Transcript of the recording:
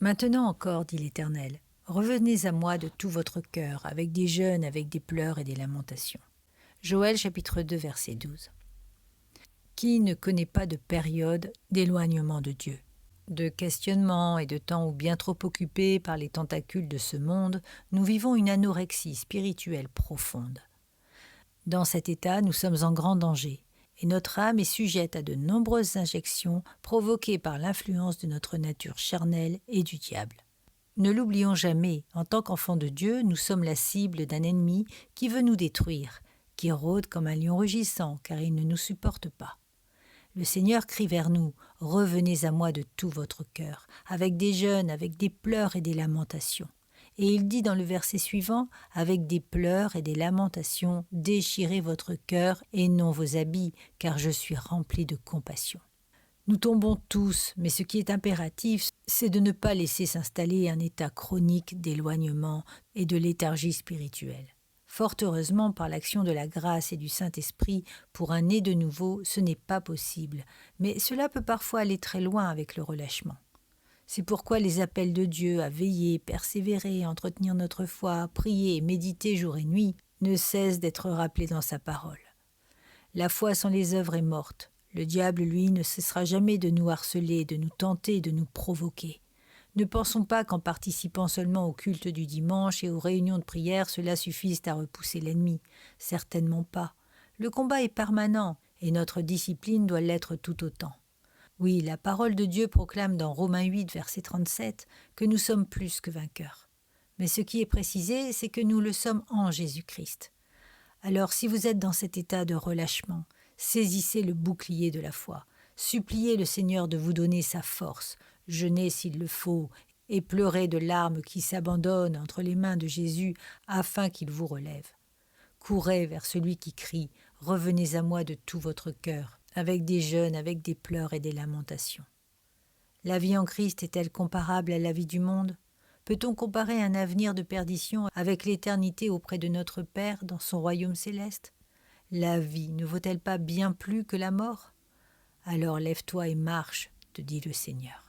Maintenant encore, dit l'Éternel, revenez à moi de tout votre cœur, avec des jeûnes, avec des pleurs et des lamentations. Joël chapitre 2 verset 12. Qui ne connaît pas de période d'éloignement de Dieu, de questionnement et de temps où, bien trop occupés par les tentacules de ce monde, nous vivons une anorexie spirituelle profonde. Dans cet état, nous sommes en grand danger, et notre âme est sujette à de nombreuses injections provoquées par l'influence de notre nature charnelle et du diable. Ne l'oublions jamais, en tant qu'enfants de Dieu, nous sommes la cible d'un ennemi qui veut nous détruire, qui rôde comme un lion rugissant, car il ne nous supporte pas. Le Seigneur crie vers nous, « Revenez à moi de tout votre cœur, avec des jeûnes, avec des pleurs et des lamentations. » Et il dit dans le verset suivant, « Avec des pleurs et des lamentations, déchirez votre cœur et non vos habits, car je suis rempli de compassion. » Nous tombons tous, mais ce qui est impératif, c'est de ne pas laisser s'installer un état chronique d'éloignement et de léthargie spirituelle. Fort heureusement, par l'action de la grâce et du Saint-Esprit, pour un né de nouveau, ce n'est pas possible, mais cela peut parfois aller très loin avec le relâchement. C'est pourquoi les appels de Dieu à veiller, persévérer, entretenir notre foi, prier et méditer jour et nuit ne cessent d'être rappelés dans sa parole. La foi sans les œuvres est morte. Le diable, lui, ne cessera jamais de nous harceler, de nous tenter, de nous provoquer. Ne pensons pas qu'en participant seulement au culte du dimanche et aux réunions de prière, cela suffise à repousser l'ennemi. Certainement pas. Le combat est permanent et notre discipline doit l'être tout autant. Oui, la parole de Dieu proclame dans Romains 8, verset 37, que nous sommes plus que vainqueurs. Mais ce qui est précisé, c'est que nous le sommes en Jésus-Christ. Alors, si vous êtes dans cet état de relâchement, saisissez le bouclier de la foi. Suppliez le Seigneur de vous donner sa force. Jeûnez s'il le faut et pleurez de larmes qui s'abandonnent entre les mains de Jésus afin qu'il vous relève. Courez vers celui qui crie « Revenez à moi de tout votre cœur », avec des jeûnes, avec des pleurs et des lamentations. La vie en Christ est-elle comparable à la vie du monde ? Peut-on comparer un avenir de perdition avec l'éternité auprès de notre Père dans son royaume céleste ? La vie ne vaut-elle pas bien plus que la mort ? Alors lève-toi et marche, te dit le Seigneur.